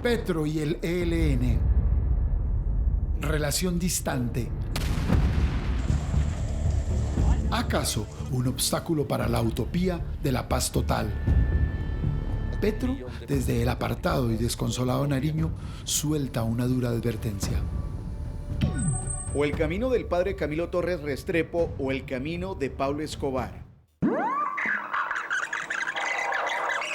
Petro y el ELN. Relación distante. ¿Acaso un obstáculo para la utopía de la paz total? Petro, desde el apartado y desconsolado Nariño, suelta una dura advertencia. O el camino del padre Camilo Torres Restrepo o el camino de Pablo Escobar.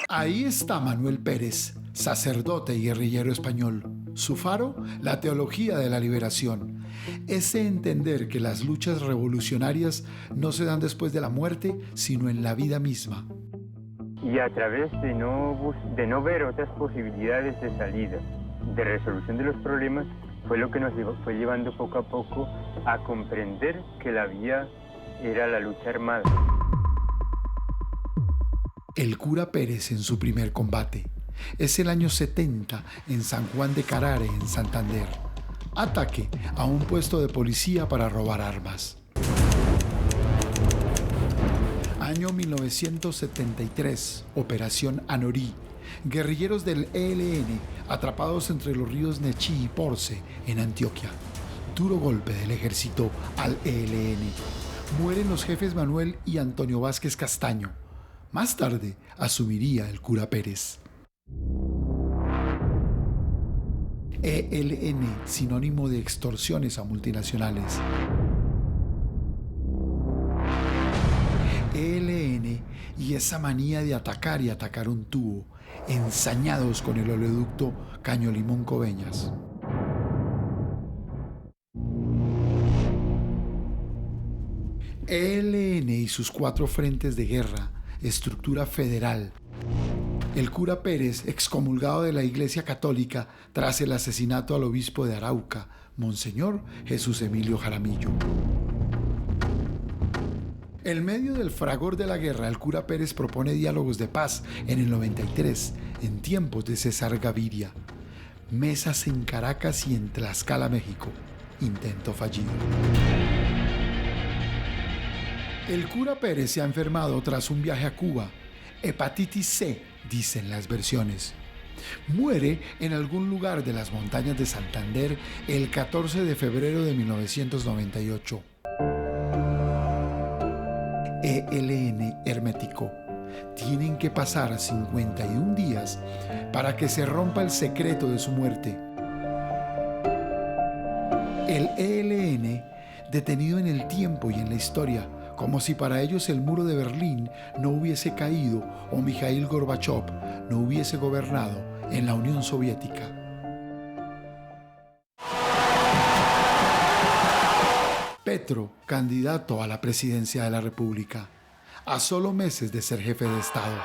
Ahí está Manuel Pérez, sacerdote y guerrillero español. Su faro, la teología de la liberación. Ese entender que las luchas revolucionarias no se dan después de la muerte, sino en la vida misma. Y a través de no ver otras posibilidades de salida, de resolución de los problemas, fue lo que nos fue llevando poco a poco a comprender que la vía era la lucha armada. El cura Pérez en su primer combate. Es el año 70 en San Juan de Carare, en Santander. Ataque a un puesto de policía para robar armas. Año 1973, Operación Anorí. Guerrilleros del ELN atrapados entre los ríos Nechí y Porce, en Antioquia. Duro golpe del ejército al ELN. Mueren los jefes Manuel y Antonio Vázquez Castaño. Más tarde asumiría el cura Pérez. ELN, sinónimo de extorsiones a multinacionales. ELN y esa manía de atacar y atacar un tubo, ensañados con el oleoducto Caño Limón Coveñas. ELN y sus 4 frentes de guerra, estructura federal. El cura Pérez, excomulgado de la Iglesia Católica tras el asesinato al obispo de Arauca, Monseñor Jesús Emilio Jaramillo. En medio del fragor de la guerra, el cura Pérez propone diálogos de paz en el 93, en tiempos de César Gaviria. Mesas en Caracas y en Tlaxcala, México. Intento fallido. El cura Pérez se ha enfermado tras un viaje a Cuba. Hepatitis C, dicen las versiones. Muere en algún lugar de las montañas de Santander el 14 de febrero de 1998. ELN hermético. Tienen que pasar 51 días para que se rompa el secreto de su muerte. El ELN, detenido en el tiempo y en la historia, como si para ellos el muro de Berlín no hubiese caído o Mikhail Gorbachev no hubiese gobernado en la Unión Soviética. Petro, candidato a la presidencia de la República, a solo meses de ser jefe de Estado.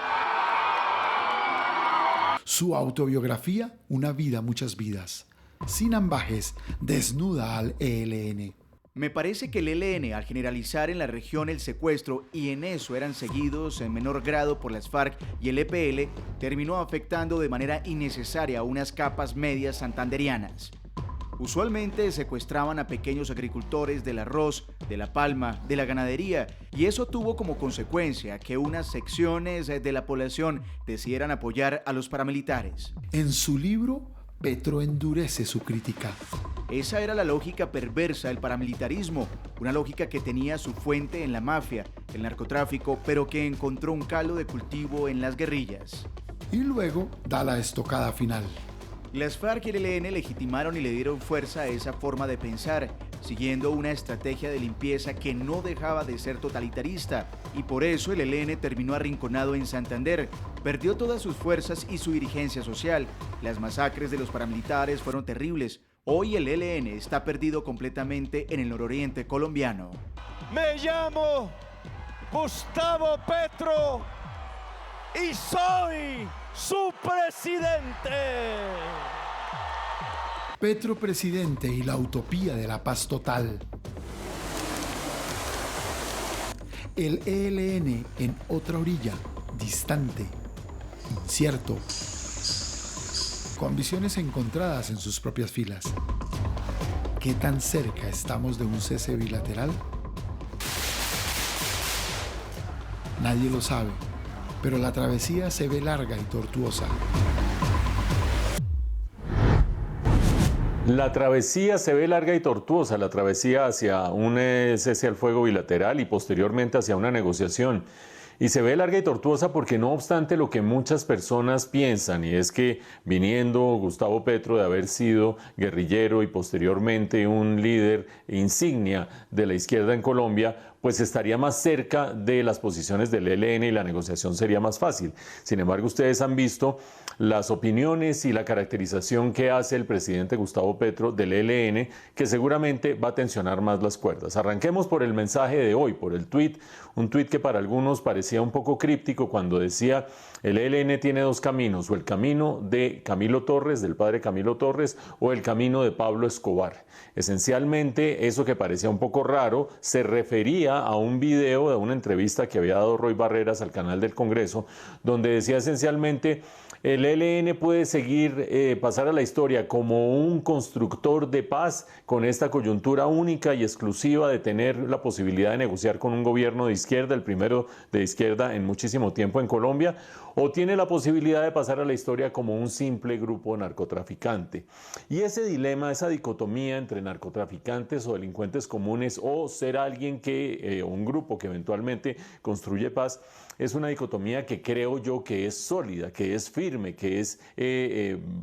Su autobiografía, Una vida, muchas vidas. Sin ambajes, desnuda al ELN. Me parece que el ELN, al generalizar en la región el secuestro, y en eso eran seguidos en menor grado por las FARC y el EPL, terminó afectando de manera innecesaria a unas capas medias santanderianas. Usualmente secuestraban a pequeños agricultores del arroz, de la palma, de la ganadería, y eso tuvo como consecuencia que unas secciones de la población decidieran apoyar a los paramilitares. En su libro, Petro endurece su crítica. Esa era la lógica perversa del paramilitarismo, una lógica que tenía su fuente en la mafia, el narcotráfico, pero que encontró un caldo de cultivo en las guerrillas. Y luego da la estocada final. Las FARC y el ELN legitimaron y le dieron fuerza a esa forma de pensar, siguiendo una estrategia de limpieza que no dejaba de ser totalitarista, y por eso el ELN terminó arrinconado en Santander, perdió todas sus fuerzas y su dirigencia social. Las masacres de los paramilitares fueron terribles. Hoy el ELN está perdido completamente en el nororiente colombiano. Me llamo Gustavo Petro y soy su presidente. Petro presidente y la utopía de la paz total. El ELN en otra orilla, distante, incierto, con visiones encontradas en sus propias filas. ¿Qué tan cerca estamos de un cese bilateral? Nadie lo sabe, pero la travesía se ve larga y tortuosa. La travesía se ve larga y tortuosa, la travesía hacia un cese al fuego bilateral y posteriormente hacia una negociación. Y se ve larga y tortuosa porque no obstante lo que muchas personas piensan, y es que viniendo Gustavo Petro de haber sido guerrillero y posteriormente un líder insignia de la izquierda en Colombia, pues estaría más cerca de las posiciones del ELN y la negociación sería más fácil. Sin embargo, ustedes han visto las opiniones y la caracterización que hace el presidente Gustavo Petro del ELN, que seguramente va a tensionar más las cuerdas. Arranquemos por el mensaje de hoy, por el tuit, un tuit que para algunos parecía un poco críptico cuando decía: el ELN tiene dos caminos, o el camino de Camilo Torres, del padre Camilo Torres, o el camino de Pablo Escobar. Esencialmente, eso que parecía un poco raro se refería a un video de una entrevista que había dado Roy Barreras al canal del Congreso, donde decía esencialmente: el ELN puede seguir, pasar a la historia como un constructor de paz con esta coyuntura única y exclusiva de tener la posibilidad de negociar con un gobierno de izquierda, el primero de izquierda en muchísimo tiempo en Colombia, o tiene la posibilidad de pasar a la historia como un simple grupo narcotraficante. Y ese dilema, esa dicotomía entre narcotraficantes o delincuentes comunes o ser alguien que, un grupo que eventualmente construye paz, es una dicotomía que creo yo que es sólida, que es firme, que es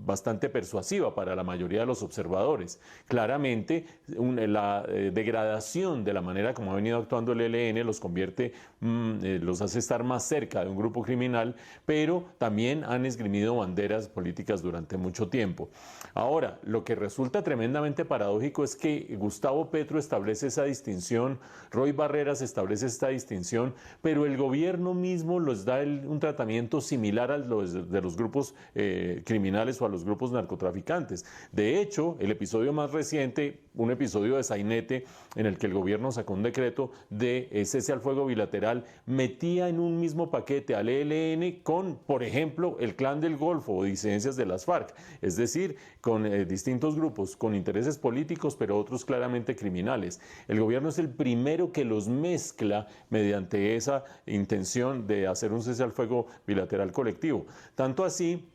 bastante persuasiva para la mayoría de los observadores. Claramente, la degradación de la manera como ha venido actuando el ELN los convierte, los hace estar más cerca de un grupo criminal, pero también han esgrimido banderas políticas durante mucho tiempo. Ahora, lo que resulta tremendamente paradójico es que Gustavo Petro establece esa distinción, Roy Barreras establece esta distinción, pero el gobierno mismo les da un tratamiento similar a los de los grupos criminales o a los grupos narcotraficantes. De hecho, el episodio más reciente, un episodio de sainete en el que el gobierno sacó un decreto de cese al fuego bilateral, metía en un mismo paquete al ELN con, por ejemplo, el Clan del Golfo o disidencias de las FARC, es decir, con distintos grupos con intereses políticos, pero otros claramente criminales. El gobierno es el primero que los mezcla mediante esa intención de hacer un cese al fuego bilateral colectivo. Tanto así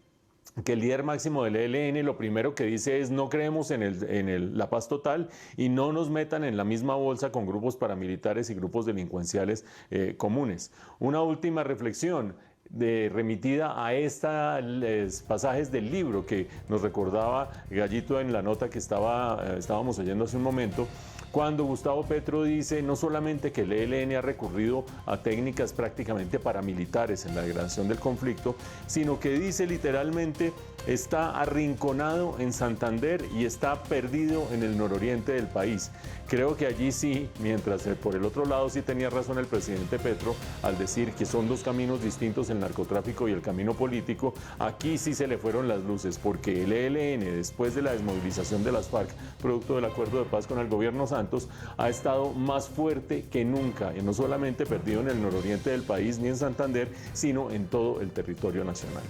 que el líder máximo del ELN lo primero que dice es: no creemos en la paz total y no nos metan en la misma bolsa con grupos paramilitares y grupos delincuenciales comunes. Una última reflexión remitida a estos pasajes del libro que nos recordaba Gallito en la nota que estábamos oyendo hace un momento, cuando Gustavo Petro dice no solamente que el ELN ha recurrido a técnicas prácticamente paramilitares en la degradación del conflicto, sino que dice literalmente: está arrinconado en Santander y está perdido en el nororiente del país. Creo que allí sí, mientras por el otro lado sí tenía razón el presidente Petro al decir que son dos caminos distintos, el narcotráfico y el camino político, aquí sí se le fueron las luces, porque el ELN, después de la desmovilización de las FARC, producto del acuerdo de paz con el gobierno Santos, ha estado más fuerte que nunca, y no solamente perdido en el nororiente del país ni en Santander, sino en todo el territorio nacional.